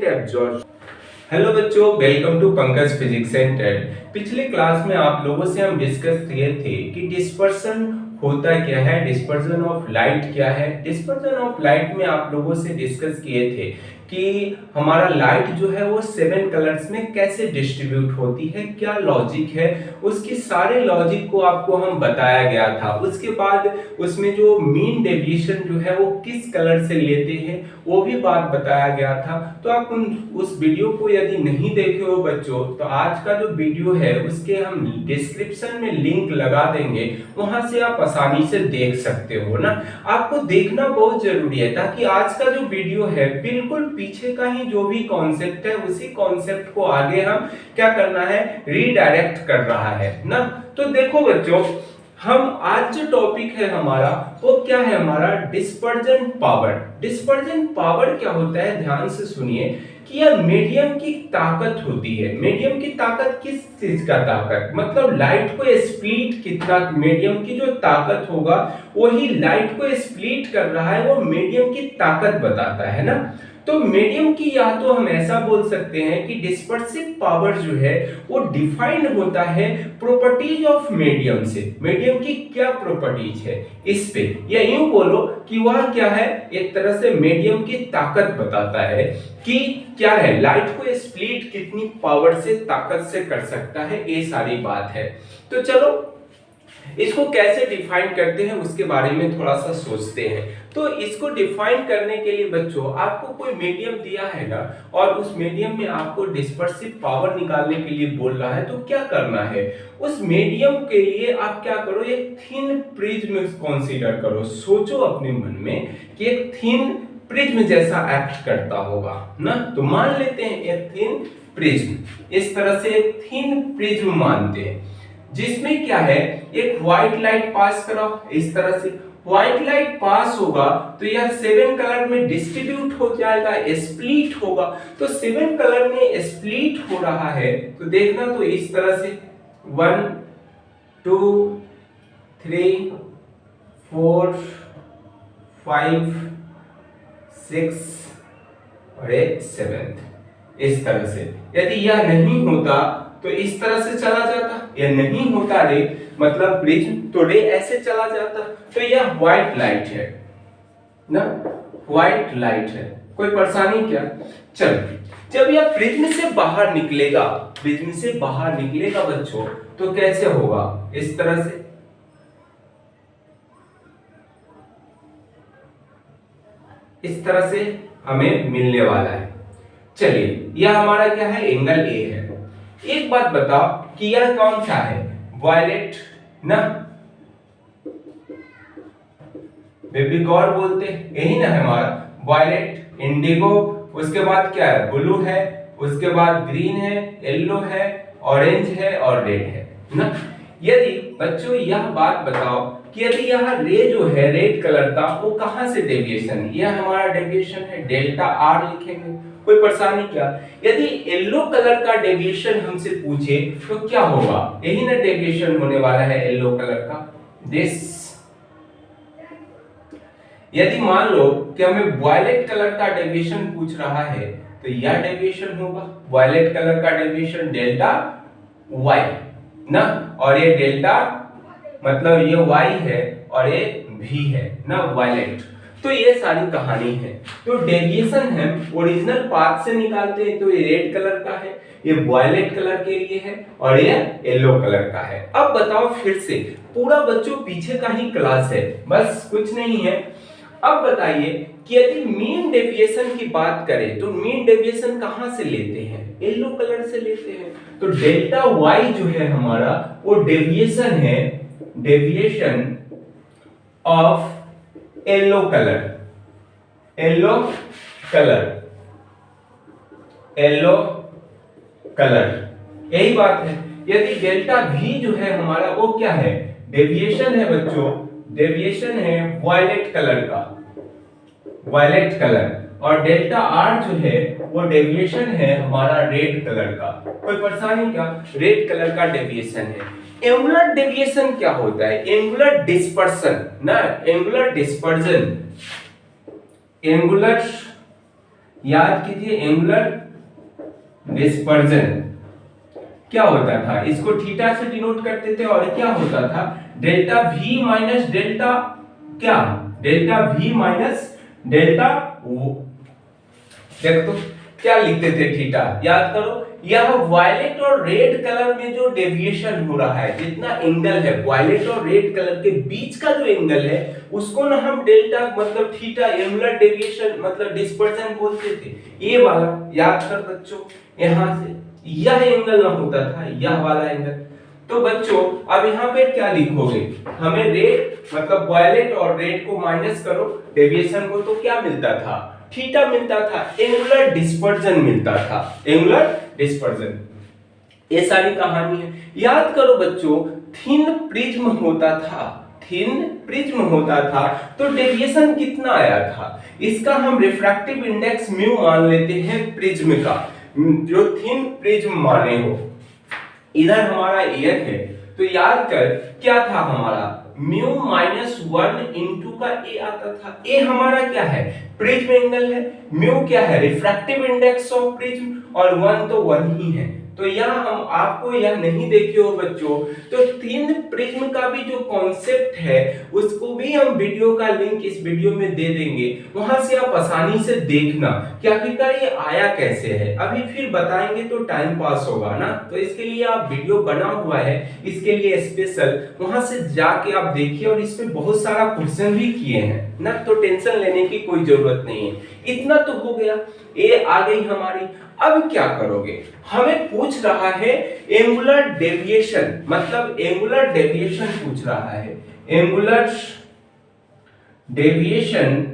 Absorb. Hello बच्चों, welcome to Pankaj physics centre. पिछले class में आप लोगों से हम डिस्कस किए थे कि डिस्पर्सन होता क्या है, डिस्पर्सन ऑफ लाइट क्या है। डिस्पर्सन ऑफ लाइट में आप लोगों से डिस्कस किए थे कि हमारा लाइट जो है वो 7 कलर्स में कैसे डिस्ट्रीब्यूट होती है, क्या लॉजिक है, उसकी सारे लॉजिक को आपको हम बताया गया था। उसके बाद उसमें जो मीन डेविएशन जो है वो किस कलर से लेते हैं वो भी बात बताया गया था। तो आप उस वीडियो को यदि नहीं देखे हो बच्चों, तो आज का जो वीडियो है उसके हम डिस्क्रिप्शन में लिंक लगा देंगे, वहां से आप आसानी से देख सकते हो ना। आपको देखना बहुत जरूरी है ताकि आज का जो वीडियो है बिल्कुल पीछे का ही जो भी कॉन्सेप्ट है उसी कॉन्सेप्ट को आगे हम क्या करना है, रीडायरेक्ट कर रहा है ना। तो देखो बच्चों, हम आज जो टॉपिक है हमारा वो क्या है, हमारा डिस्पर्जन पावर। डिस्पर्जन पावर क्या होता है, ध्यान से सुनिए कि यह मीडियम की ताकत होती है। मीडियम की ताकत किस चीज का ताकत, मतलब लाइट को स्प्लिट कितना, मीडियम की जो ताकत होगा वही लाइट को स्प्लिट कर रहा है, वो मीडियम की ताकत बताता है ना। तो मीडियम की या तो हम ऐसा बोल सकते हैं कि डिस्पर्सिव पावर जो है वो डिफाइंड होता है प्रॉपर्टीज ऑफ मीडियम से। मीडियम की क्या प्रॉपर्टीज है इस पे, या यूं बोलो कि वह क्या है, एक तरह से मीडियम की ताकत बताता है कि क्या है, लाइट को स्प्लिट कितनी पावर से, ताकत से कर सकता है, ये सारी बात है। तो चलो इसको कैसे डिफाइन करते हैं उसके बारे में थोड़ा सा सोचते हैं। तो इसको डिफाइन करने के लिए बच्चों आपको कोई मीडियम दिया है ना, और उस मीडियम में आपको डिस्पर्सिव पावर निकालने के लिए बोल रहा है, तो क्या करना है, उस मीडियम के लिए आप क्या करो, एक थिन प्रिज्म कंसीडर करो। सोचो अपने मन में कि एक थिन प्रिज्म जैसा एक्ट करता होगा ना। तो मान लेते हैं एक थिन प्रिज्म, इस तरह से एक थिन प्रिज्म मानते हैं जिसमें क्या है, एक व्हाइट लाइट पास करो। इस तरह से व्हाइट लाइट पास होगा तो यह 7 कलर में डिस्ट्रीब्यूट हो जाएगा, स्प्लिट होगा। तो 7 कलर में स्प्लिट हो रहा है तो देखना, तो इस तरह से 1 2 3 4 5 6 और 7 इस तरह से। यदि यह नहीं होता तो इस तरह से चला जाता, यह नहीं होता रे, मतलब प्रिज्म, तो रे ऐसे चला जाता। तो यह व्हाइट लाइट है ना, व्हाइट लाइट है, कोई परेशानी क्या। चलो, जब यह प्रिज्म से बाहर निकलेगा, प्रिज्म से बाहर निकलेगा बच्चों, तो कैसे होगा, इस तरह से, इस तरह से हमें मिलने वाला है। चलिए, यह हमारा क्या है, एंगल ए है। एक बात बताओ कि यह कौन सा है, वायलेट ना, बेबी गौर बोलते यही ना है हमारा, वायलेट, इंडिगो, उसके बाद क्या है, ब्लू है, उसके बाद ग्रीन है, येलो है, ऑरेंज है और रेड है ना। यदि बच्चों यह बात बताओ कि यदि यह रे जो है रेड कलर का, वो कहां से डेविएशन, यह हमारा डेविएशन है, डेल्टा आर लिखेंगे, कोई परेशानी क्या। यदि येलो कलर का डेविएशन हमसे पूछे तो क्या होगा, यही ना डेविएशन होने वाला है येलो कलर का, दिस। यदि मान लो कि हमें वायलेट कलर का डेविएशन पूछ रहा है तो यह डेविएशन होगा, वायलेट कलर का डेविएशन डेल्टा वाई ना, और ये डेल्टा मतलब ये y है और ये v है ना, वायलेट। तो ये सारी कहानी है। तो डेविएशन है ओरिजिनल पाथ से निकालते हैं, तो ये रेड कलर का है, ये वायलेट कलर के लिए है और ये येलो कलर का है। अब बताओ फिर से, पूरा बच्चों पीछे का ही क्लास है, बस कुछ नहीं है। अब बताइए कि यदि मीन डेविएशन की बात करें तो मीन डेविएशन कहां से लेते हैं, येलो कलर से लेते हैं। तो डेल्टा y जो है हमारा वो डेविएशन है, deviation of yellow colour, yellow colour, yellow colour, यही बात है। यदि डेल्टा v जो है हमारा वो क्या है, डेविएशन है बच्चों, डेविएशन है वायलेट कलर का, वायलेट कलर, और डेल्टा आर जो है वो डेविएशन है हमारा रेड कलर का, कोई परेशानी क्या, रेड कलर का डेविएशन है। एंगुलर डेविएशन क्या होता है, एंगुलर डिस्पर्सन ना, एंगुलर डिस्पर्जन, एंगुलर याद कीजिए एंगुलर डिस्पर्जन क्या होता था, इसको थीटा से डिनोट करते थे और क्या होता था डेल्टा v माइनस डेल्टा क्या, डेल्टा v माइनस डेल्टा देख तो क्या लिखते थे थीटा, याद करो यह वायलेट और रेड कलर में जो डेविएशन हो रहा है, जितना एंगल है वायलेट और रेड कलर के बीच का जो एंगल है उसको ना हम डेल्टा मतलब थीटा एंगुलर डेविएशन मतलब डिस्पर्जन बोलते थे। ये वाला याद कर बच्चों, यहां से यह एंगल ना होता था यह वाला एंगल। तो बच्चों अब यहाँ पे क्या लिखोगे, हमें रेड मतलब वायलेट और रेड को माइनस करो डेविएशन को, तो क्या मिलता था थीटा मिलता था, एंगुलर डिस्पर्जन मिलता था, एंगुलर डिस्पर्जन। ये सारी कहानी है। याद करो बच्चों थिन प्रिज्म होता था, थिन प्रिज्म होता था तो डेविएशन कितना आया था, इसका हम रिफ्रैक्टिव इंडेक्स म्यू मान लेते हैं प्रिज्म का, जो थिन प्रिज्म माने हो। इधर हमारा एयर है तो याद कर क्या था हमारा म्यू माइनस 1 इंटू का ए आता था। ए हमारा क्या है प्रिज्म एंगल है, म्यू क्या है रिफ्रैक्टिव इंडेक्स ऑफ प्रिज्म और 1 तो 1 ही है। तो यहाँ हम आपको यह नहीं देखे हो बच्चों, तो थिन प्रिज्म का भी जो कॉन्सेप्ट है उसको भी हम वीडियो का लिंक इस वीडियो में दे देंगे, वहां से आप आसानी से देखना कि आखिरकार ये आया कैसे है। अभी फिर बताएंगे तो टाइम पास होगा ना, तो इसके लिए आप वीडियो बना हुआ है इसके लिए स्पेशल, वहां से जाके आप देखिए और इसमें बहुत सारा क्वेश्चन भी किए हैं ना, तो टेंशन लेने की कोई जरूरत नहीं है। इतना तो हो गया, ये आ गई हमारी। अब क्या करोगे, हमें पूछ रहा है एंगुलर डेविएशन, मतलब एंगुलर डेविएशन पूछ रहा है, एंगुलर डेविएशन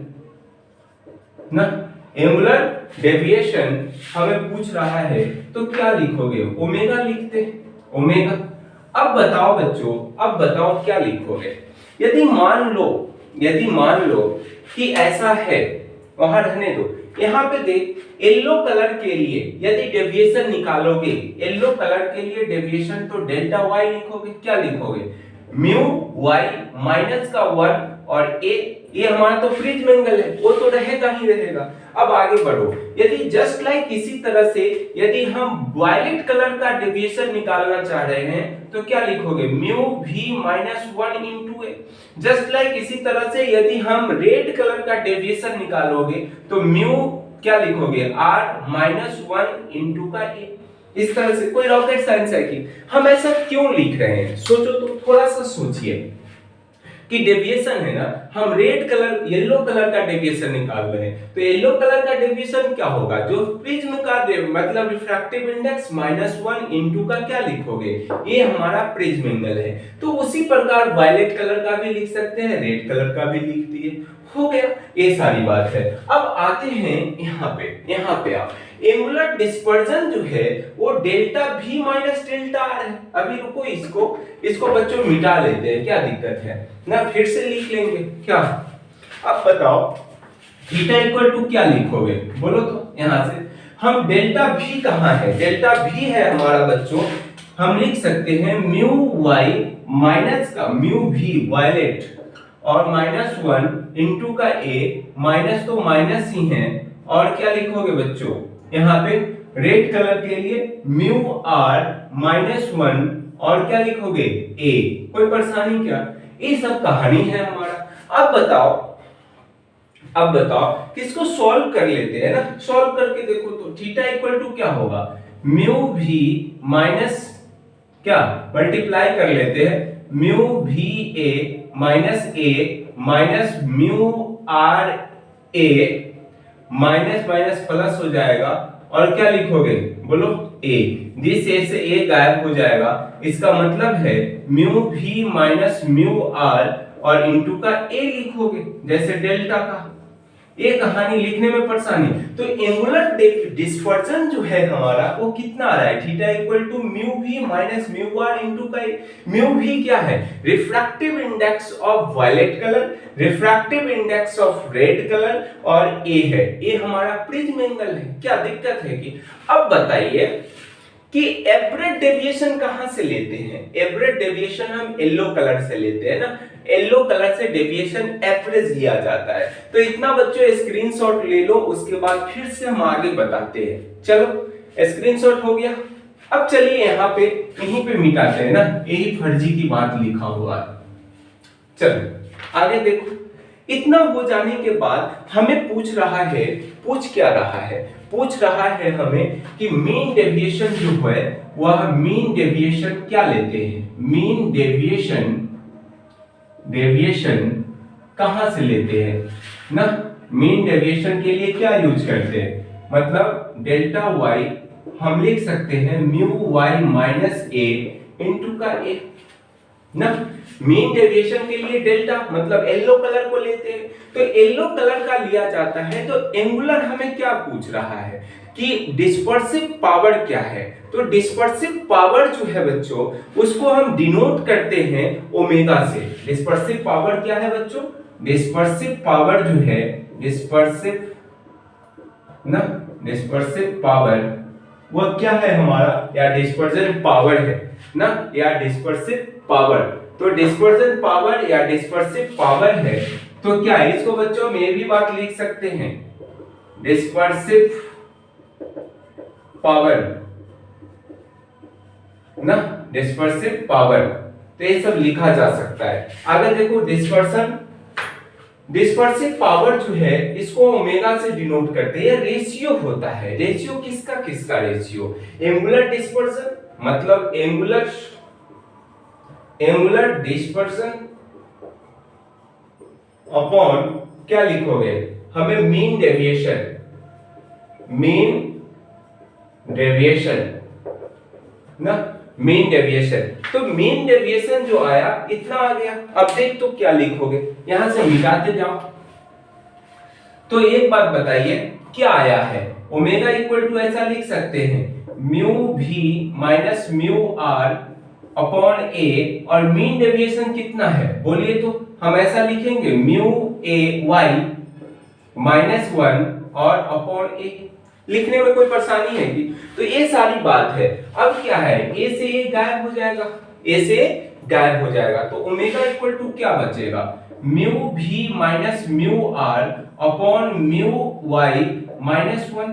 ना, एंगुलर डेविएशन हमें पूछ रहा है तो क्या लिखोगे, ओमेगा लिखते, ओमेगा। अब बताओ बच्चों, अब बताओ क्या लिखोगे, यदि मान लो कि ऐसा है, वहां रहने दो, यहां पे देख येलो कलर के लिए यदि डेविएशन निकालोगे, येलो कलर के लिए डेविएशन तो डेल्टा वाई लिखोगे, क्या लिखोगे म्यू वाई माइनस का 1 और ये हमारा तो प्रिज्म एंगल है वो तो रहेगा ही रहेगा। अब आगे बढ़ो, यदि जस्ट लाइक इसी तरह से यदि हम वायलेट कलर का डेविएशन निकालना चाह रहे हैं तो क्या लिखोगे mu v minus 1 into a. Just like इसी तरह से यदि हम रेड कलर का डेविएशन निकालोगे तो म्यू क्या लिखोगे आर माइनस 1 इंटू का ए। इस तरह से कोई रॉकेट साइंस है कि हम ऐसा क्यों लिख रहे हैं, सोचो तो थोड़ा सा सोचिए कि डेविएशन है ना, हम रेड कलर येलो कलर का डेविएशन निकाल रहे हैं तो येलो कलर का डेविएशन क्या होगा, जो प्रिज्म का मतलब रिफ्रैक्टिव इंडेक्स -1 इंटू का क्या लिखोगे, ये हमारा प्रिज्म एंगल है। तो उसी प्रकार वायलेट कलर का भी लिख सकते हैं, रेड कलर का भी लिख दिए, हो गया, ये सारी बात है। अब आते हैं यहाँ पे आप एंगुलर डिस्पर्जन जो है वो delta v minus delta r है। अभी रुको, इसको बच्चों मिटा लेते हैं, क्या दिक्कत है ना, फिर से लिख लेंगे क्या। अब बताओ थीटा इक्वल टू क्या लिखोगे, बोलो तो। यहां से हम डेल्टा v कहां है, डेल्टा v है हमारा बच्चों, हम लिख सकते हैं म्यू y माइनस का म्यू v वायलेट और -1 इंटू का a, माइनस तो माइनस ही है, और क्या लिखोगे बच्चों यहाँ पे रेड कलर के लिए म्यू आर -1 और क्या लिखोगे a। कोई परेशानी क्या, ये सब कहानी है हमारा। अब बताओ किसको सॉल्व कर लेते हैं ना, सॉल्व करके देखो तो थीटा इक्वल टू क्या होगा म्यू v माइनस क्या मल्टीप्लाई कर लेते हैं mu v a minus a minus mu r a minus minus plus हो जाएगा और क्या लिखोगे बोलो a, जिस a से a गायब हो जाएगा, इसका मतलब है mu v minus mu r और इंटू का a लिखोगे जैसे डेल्टा का। ये कहानी लिखने में परेशानी, तो एंगुलर डिस्पर्जन जो है हमारा वो कितना आ रहा है theta equal to mu v minus mu r into का a। म्यू v क्या है refractive index of violet colour, refractive index of red colour और a है, ये हमारा प्रिज्म एंगल है। क्या दिक्कत है कि अब बताइए कि एवरेज डेविएशन कहां से लेते हैं? एवरेज डेविएशन हम येलो कलर से लेते हैं ना, येलो कलर से डेविएशन एवरेज लिया जाता है। तो इतना बच्चों स्क्रीनशॉट ले लो, उसके बाद फिर से हम आगे बताते हैं। चलो स्क्रीनशॉट हो गया। अब चलिए यहाँ पे यहीं पे मिटाते हैं ना, यही फर्जी की बात लिखा हुआ है। चलो आगे देखो, इतना हो जाने के बाद हमें पूछ रहा है, पूछ क्या रहा है? पूछ रहा है हमें कि मीन डेविएशन जो है वह मीन डेविएशन क्या लेते हैं? मीन डेविएशन कहां से लेते हैं ना? मीन डेविएशन के लिए क्या यूज करते हैं? मतलब डेल्टा वाई हम लिख सकते हैं म्यू वाई माइनस ए इंटू का ए ना। मीन डेविएशन के लिए डेल्टा मतलब येलो कलर को लेते हैं, तो येलो कलर का लिया जाता है। तो एंगुलर हमें क्या पूछ रहा है कि डिस्पर्सिव पावर क्या है? तो डिस्पर्सिव पावर जो है बच्चों उसको हम डिनोट करते हैं ओमेगा से। डिस्पर्सिव पावर क्या है बच्चों? डिस्पर्सिव पावर जो है, डिस्पर्सिव पावर वो क्या है हमारा? या डिस्पर्जन पावर है ना, या डिस्पर्सिव पावर। तो डिस्पर्जन पावर या डिस्पर्सिव पावर है, तो क्या है इसको बच्चों में भी बात लिख सकते हैं, डिस्पर्सिव पावर ना, डिस्पर्सिव पावर। तो ये सब लिखा जा सकता है। आगे देखो डिस्पर्सिव पावर जो है इसको ओमेगा से डिनोट करते हैं। रेशियो होता है, रेशियो किसका रेशियो? एंगुलर डिस्पर्सन मतलब एंगुलर डिस्पर्सन अपॉन क्या लिखोगे? हमें मीन डेविएशन ना, मीन डेविएशन। तो मीन डेविएशन जो आया इतना आ गया। अब देख तो क्या लिखोगे, यहां से मिटाते जाओ। तो एक बात बताइए क्या आया है? ओमेगा इक्वल टू ऐसा लिख सकते हैं mu v minus mu r upon ए, और मीन डेविएशन कितना है बोलिए तो? हम ऐसा लिखेंगे म्यू ए वाई माइनस 1 और अपॉन ए। लिखने में कोई परेशानी है कि? तो ये सारी बात है। अब क्या है, ए से ए गायब हो जाएगा, ए से गायब हो जाएगा। तो ओमेगा इक्वल टू क्या बचेगा? Mu v minus mu r upon mu y minus 1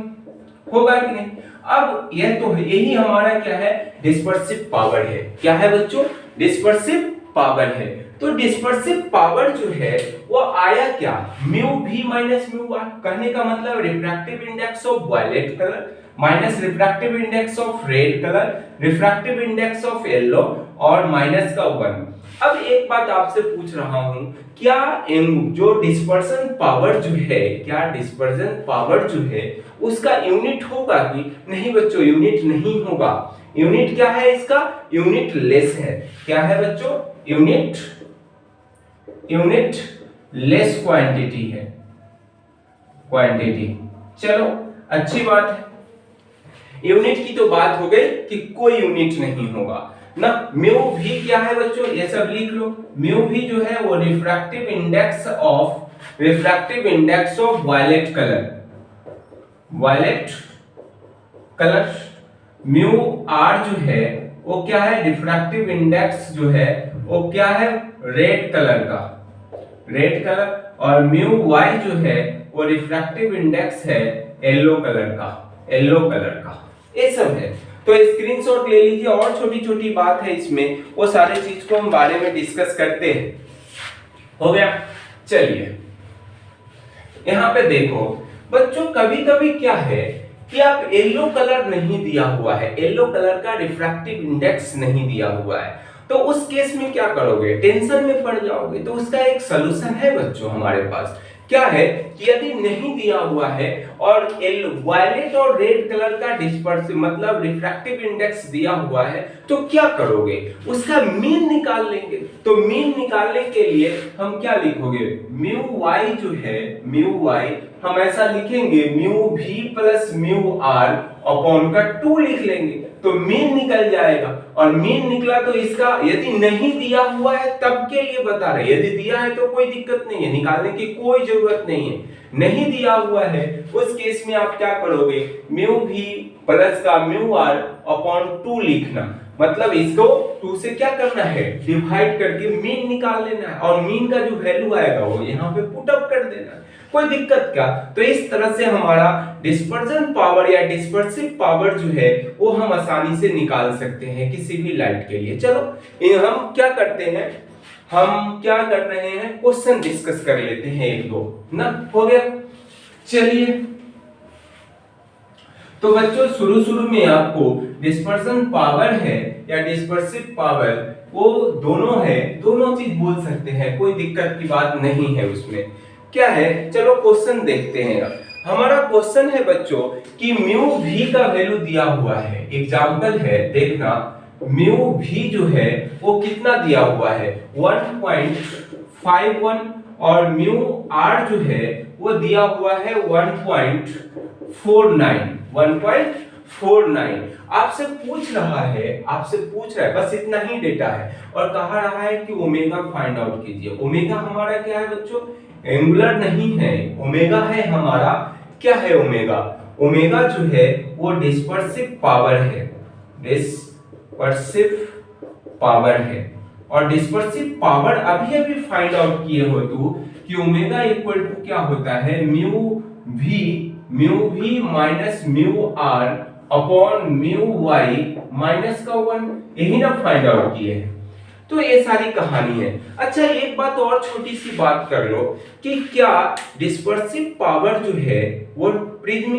होगा कि नहीं? अब यह तो यही हमारा क्या है? डिस्पर्सिव पावर है। क्या है बच्चों? डिस्पर्सिव पावर है। तो डिस्पर्सिव पावर जो है वो आया क्या? Mu v minus mu are. कहने का मतलब refractive index of violet colour minus refractive index of red colour, refractive index of yellow और माइनस का 1। अब एक बात आपसे पूछ रहा हूं, क्या जो डिस्पर्सन पावर जो है, क्या डिस्पर्जन पावर जो है उसका यूनिट होगा कि नहीं? बच्चों यूनिट नहीं होगा। यूनिट क्या है इसका? यूनिट लेस है। क्या है बच्चों? यूनिट लेस क्वांटिटी है, क्वांटिटी। चलो अच्छी बात है। यूनिट की तो बात हो गई कि कोई यूनिट नहीं होगा ना। म्यू भी क्या है बच्चों? ये सब लिख लो। म्यू भी जो है वो refractive index of violet colour. Mu r जो है वो क्या है? रिफ्रैक्टिव इंडेक्स जो है वो क्या है? Red colour. और म्यू वाई जो है वो रिफ्रैक्टिव इंडेक्स है येलो कलर का। ये सब है। तो स्क्रीनशॉट ले लीजिए, और छोटी छोटी बात है इसमें, वो सारे चीज को हम बारे में डिस्कस करते हैं। हो गया? चलिए यहां पे देखो बच्चों, कभी कभी क्या है कि आप येलो कलर नहीं दिया हुआ है, येलो कलर का रिफ्रैक्टिव इंडेक्स नहीं दिया हुआ है, तो उस केस में क्या करोगे? टेंशन में पड़ जाओगे। तो उसका एक सलूशन है बच्चों हमारे पास। क्या है कि यदि नहीं दिया हुआ है और वायलेट और रेड कलर का डिस्पर्सिव मतलब रिफ्रैक्टिव इंडेक्स दिया हुआ है, तो क्या करोगे? उसका मीन निकाल लेंगे। तो मीन निकालने के लिए हम क्या लिखोगे? म्यू वाई जो है, म्यू वाई हम ऐसा लिखेंगे म्यू भी प्लस म्यू आर अपॉन का 2 लिख लेंगे तो मीन निकल जाएगा। और मीन निकला तो इसका यदि नहीं दिया हुआ है तब के लिए बता रहे, यदि दिया है तो कोई दिक्कत नहीं है, निकालने की कोई जरूरत नहीं है। नहीं दिया हुआ है उस केस में आप क्या करोगे, म्यू भी प्लस का म्यू आर अपॉन 2 लिखना, मतलब इसको 2 से क्या करना है, डिवाइड करके मीन निकाल लेना है और मीन का जो वैल्यू आएगा वो यहाँ पे पुट अप कर देना, कोई दिक्कत क्या। तो इस तरह से हमारा डिस्पर्जन पावर या डिस्पर्सिव पावर जो है वो हम आसानी से निकाल सकते हैं किसी भी लाइट के लिए। चलो हम क्या करते हैं, हम क्या कर रहे हैं, क्वेश्चन डिस्कस कर लेते हैं एक दो ना, हो गया। चलिए तो बच्चों शुरू में आपको डिस्पर्सन पावर है या डिस्पर्सिव पावर वो दोनों है, दोनों चीज बोल सकते हैं, कोई दिक्कत की बात नहीं है उसमें। क्या है, चलो क्वेश्चन देखते हैं। हमारा क्वेश्चन है बच्चों कि म्यू भी का वैल्यू दिया हुआ है, एग्जांपल है देखना, म्यू भी जो है वो कितना दिया हुआ है 1.51 और म्यू आर जो है वो दिया हुआ है 1.49। आपसे पूछ रहा है, बस इतना ही डेटा है और कहा रहा है कि ओमेगा फाइंड आउट कीजिए। ओमेगा हमारा क्या है बच्चों, एंगुलर नहीं है, ओमेगा है हमारा, क्या है ओमेगा, ओमेगा जो है वो डिस्पर्सिव पावर है, डिस्पर्सिव पावर है। और डिस्पर्सिव पावर अभी अभी फाइंड आउट किए हो तो कि ओमेगा इक्वल टू क्या होता है, mu v minus mu r upon mu y minus का 1, यही ना फाइंड आउट किए हैं। तो ये सारी कहानी है। अच्छा एक बात और छोटी सी बात कर लो कि क्या डिस्पर्सिव पावर जो है वो प्रिज्म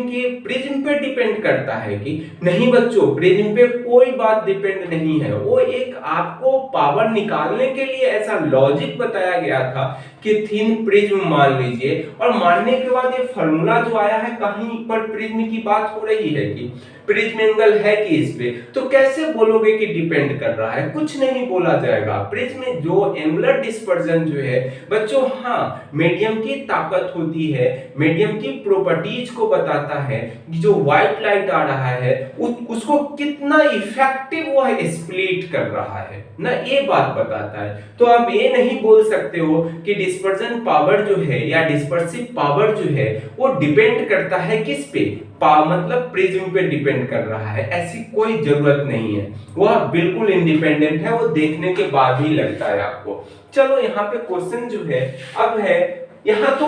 पे डिपेंड करता है कि नहीं बच्चों, प्रिज्म पे कोई बात डिपेंड नहीं है। वो एक आपको पावर निकालने के लिए ऐसा लॉजिक बताया गया था कि थिन प्रिज्म मान लीजिए, और मानने के बाद ये फार्मूला जो आया है कहीं पर प्रिज्म की बात हो रही है कि प्रिज्म एंगल है कि इस पे, तो कैसे बोलोगे कि डिपेंड कर रहा है, कुछ नहीं बोला जाएगा। प्रिज्म में जो एंगुलर डिस्पर्जन जो है बच्चों, हाँ मीडियम की ताकत होती है, मीडियम की प्रॉपर्टीज को बताता है कि जो व्हाइट लाइट आ रहा है उसको कितना इफेक्टिव वो है स्प्लिट कर रहा है ना, ये बात बताता है। तो आप ये नहीं बोल सकते हो कि डिस्पर्जन पावर जो है या डिस्पर्सिव पावर जो है वो डिपेंड करता है किस पे, मतलब प्रिज्म पे डिपेंड कर रहा है, ऐसी कोई जरूरत नहीं है, वह बिल्कुल इंडिपेंडेंट है, वो देखने के बाद ही लगता है आपको। चलो यहाँ पे क्वेश्चन जो है अब है, यहाँ तो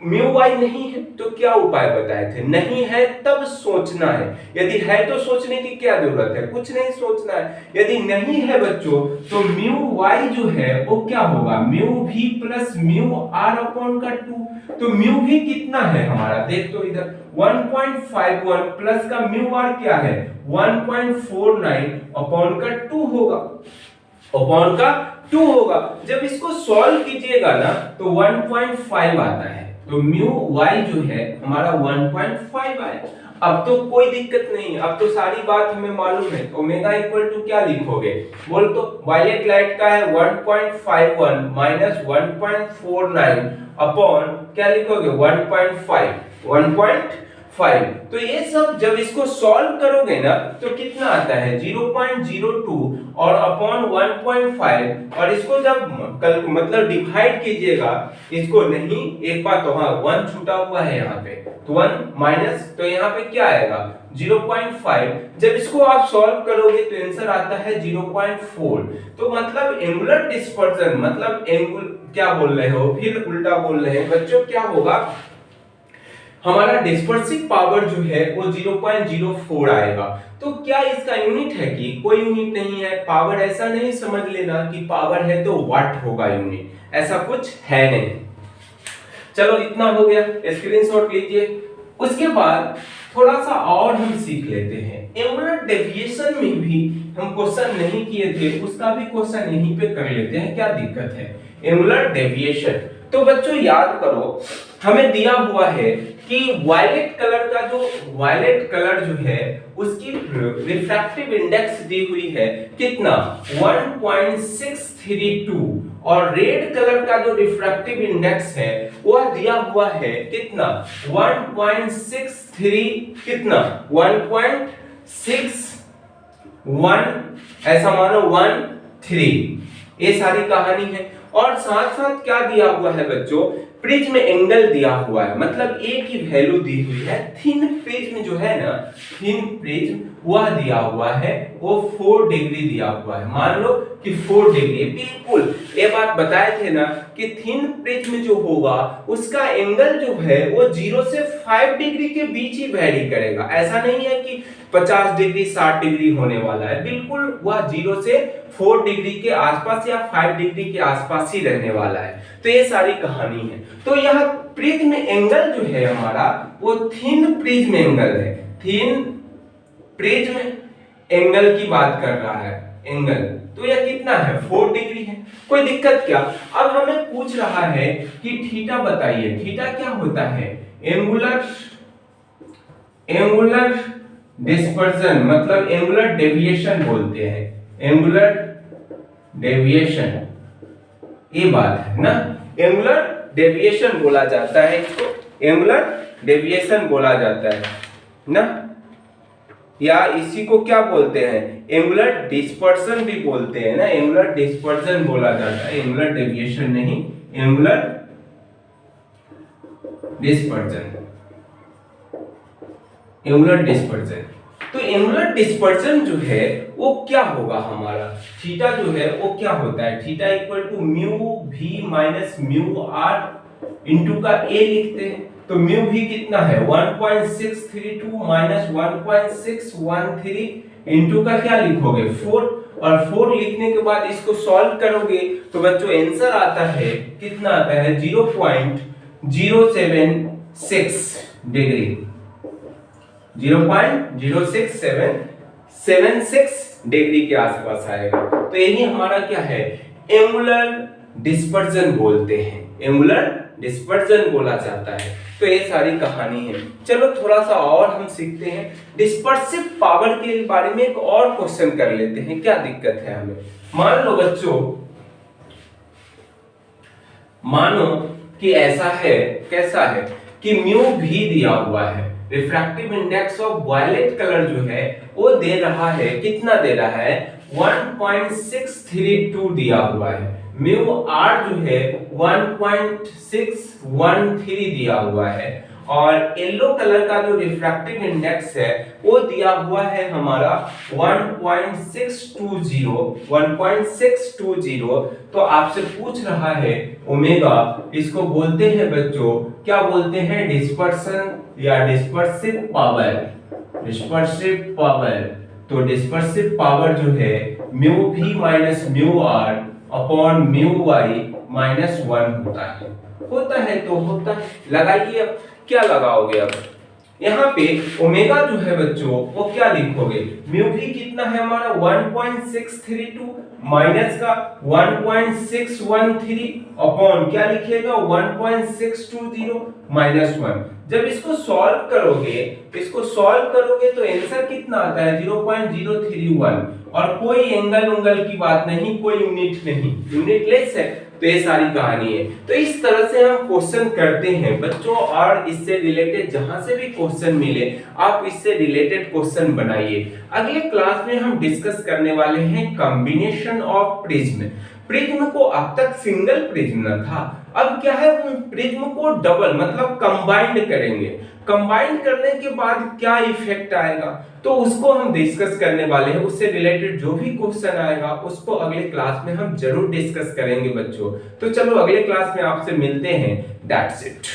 म्यू वाई नहीं है तो क्या उपाय बताए थे, नहीं है तब सोचना है, यदि है तो सोचने की क्या जरूरत है, कुछ नहीं सोचना है। यदि नहीं है बच्चों तो म्यू वाई जो है वो क्या होगा, म्यू भी प्लस म्यू आर अपॉन का 2। तो म्यू भी कितना है हमारा, देख तो इधर 1.51 प्लस का म्यू आर क्या है 1.49 अपॉन का 2 होगा, अपॉन का 2 होगा। जब इसको सॉल्व कीजिएगा ना तो 1.5 आता है, तो म्यू वाई जो है हमारा 1.5 आया। अब तो कोई दिक्कत नहीं, अब तो सारी बात हमें मालूम है। तो ओमेगा इक्वल टू क्या लिखोगे, बोल तो वायलेट लाइट का है 1.51 माइनस 1.49 अपॉन क्या लिखोगे 1.5। तो ये सब जब इसको सॉल्व करोगे ना तो कितना आता है 0.02 और अपॉन 1.5, और इसको जब मतलब डिवाइड कीजिएगा इसको, नहीं एक बात तो हाँ 1 छूटा हुआ है यहाँ पे, तो 1 माइनस, तो यहाँ पे क्या आएगा 0.5। जब इसको आप सॉल्व करोगे तो आंसर आता है 0.4। तो मतलब एंगुलर डिस्पर्जन, मतलब क्या बोल रहे हो, फिर उल्टा बोल रहे हैं बच्चों, क्या होगा हमारा डिस्पर्सिव पावर जो है वो 0.04 आएगा। तो क्या इसका यूनिट है कि कोई यूनिट नहीं है, पावर ऐसा नहीं समझ लेना कि पावर है तो वाट होगा यूनिट, ऐसा कुछ है नहीं। चलो इतना हो गया, स्क्रीनशॉट लीजिए। उसके बाद थोड़ा सा और हम सीख लेते हैं, एंगुलर डेविएशन में भी हम क्वेश्चन नहीं किए थे, उसका भी क्वेश्चन यहीं पे कर लेते हैं, क्या दिक्कत है। एंगुलर डेविएशन तो बच्चों याद करो, हमें दिया हुआ है कि वायलेट कलर जो है उसकी रिफ्रैक्टिव इंडेक्स दी हुई है कितना 1.632 और रेड कलर का जो रिफ्रैक्टिव इंडेक्स है वह दिया हुआ है कितना 1.63 कितना 1.61 ऐसा मानो 13 ये सारी कहानी है। और साथ साथ क्या दिया हुआ है बच्चों प्रिज्म एंगल दिया हुआ है मतलब ए की वैल्यू दी हुई है। थिन प्रिज्म जो है ना थिन प्रिज्म वह दिया हुआ है वो 4 डिग्री दिया हुआ है। मान लो कि 4 डिग्री बिल्कुल ये बात बताए थे ना कि थिन प्रिज्म जो होगा उसका एंगल जो है वो 0 से 5 डिग्री के बीच ही वैरी करेगा। ऐसा नहीं है कि 50 डिग्री 60 डिग्री होने वाला है, बिल्कुल वह 0 से 4 डिग्री के आसपास या 5 डिग्री के आसपास ही रहने वाला है। तो ये सारी कहानी है। तो यह प्रिज्म एंगल जो है हमारा वो थिन प्रिज्म एंगल है। थिन प्रिज्म एंगल की बात कर रहा है एंगल। तो यह कितना है 4 डिग्री है। कोई दिक्कत क्या। अब हमें पूछ रहा है कि थीटा बताइए। थीटा क्या होता है एंगुलर डिस्पर्जन मतलब एंगुलर डेविएशन बोलते हैं। एंगुलर डेविएशन ये बात है ना एंगुलर डेविएशन बोला जाता है इसको एंगुलर डेविएशन बोला जाता है ना या इसी को क्या बोलते हैं एंगुलर डिस्पर्सन भी बोलते हैं ना। एंगुलर डिस्पर्सन बोला जाता है एंगुलर डेविएशन नहीं एंगुलर डिस्पर्जन। एंगुलर डिस्पर्जन तो एंगुलर डिस्पर्जन जो है वो क्या होगा हमारा थीटा जो है वो क्या होता है theta equal to mu v minus mu r into का a लिखते हैं। तो म्यू v कितना है 1.632 माइनस 1.613 इंटू का क्या लिखोगे 4 और 4 लिखने के बाद इसको सॉल्व करोगे तो बच्चों आंसर आता है कितना आता है 0.076 डिग्री 0.06776 डिग्री के आसपास आएगा। तो यही हमारा क्या है एंगुलर डिस्पर्जन बोलते हैं एंगुलर डिस्पर्जन बोला जाता है। तो ये सारी कहानी है। चलो थोड़ा सा और हम सीखते हैं डिस्पर्सिव पावर के बारे में एक और क्वेश्चन कर लेते हैं क्या दिक्कत है हमें। मान लो बच्चों मानो कि ऐसा है कैसा है कि म्यू भी दिया हुआ है refractive index of violet colour जो है वो दे रहा है कितना दे रहा है 1.632 दिया हुआ है। म्यू आर जो है 1.613 दिया हुआ है और येलो कलर का जो रिफ्रैक्टिव इंडेक्स है वो दिया हुआ है हमारा 1.620 तो आपसे पूछ रहा है ओमेगा इसको बोलते हैं बच्चों क्या बोलते हैं डिस्पर्सन या डिस्पर्सिव पावर। तो डिस्पर्सिव पावर जो है mu v minus mu r upon mu y minus 1 होता है तो होता है। लगाइए अब क्या लगाओगे अब यहाँ पे ओमेगा जो है बच्चों वो क्या लिखोगे म्यू भी कितना है हमारा 1.632 माइनस का 1.613 अपॉन क्या लिखिएगा 1.620 माइनस 1। जब इसको सॉल्व करोगे तो आंसर कितना आता है 0.031 और कोई एंगल की बात नहीं कोई यूनिट नहीं यूनिटलेस है। तो ये सारी कहानी है। तो इस तरह से हम क्वेश्चन करते हैं बच्चों और इससे रिलेटेड जहां से भी क्वेश्चन मिले आप इससे रिलेटेड क्वेश्चन बनाइए। अगले क्लास में हम डिस्कस करने वाले हैं कॉम्बिनेशन ऑफ प्रिज्म। प्रिज्म को अब तक सिंगल प्रिज्म न था अब क्या है प्रिज्म को डबल मतलब कंबाइंड करेंगे। कंबाइंड करने के बाद क्या इफेक्ट आएगा तो उसको हम डिस्कस करने वाले हैं। उससे रिलेटेड जो भी क्वेश्चन आएगा उसको अगले क्लास में हम जरूर डिस्कस करेंगे बच्चों। तो चलो अगले क्लास में आपसे मिलते हैं। That's it.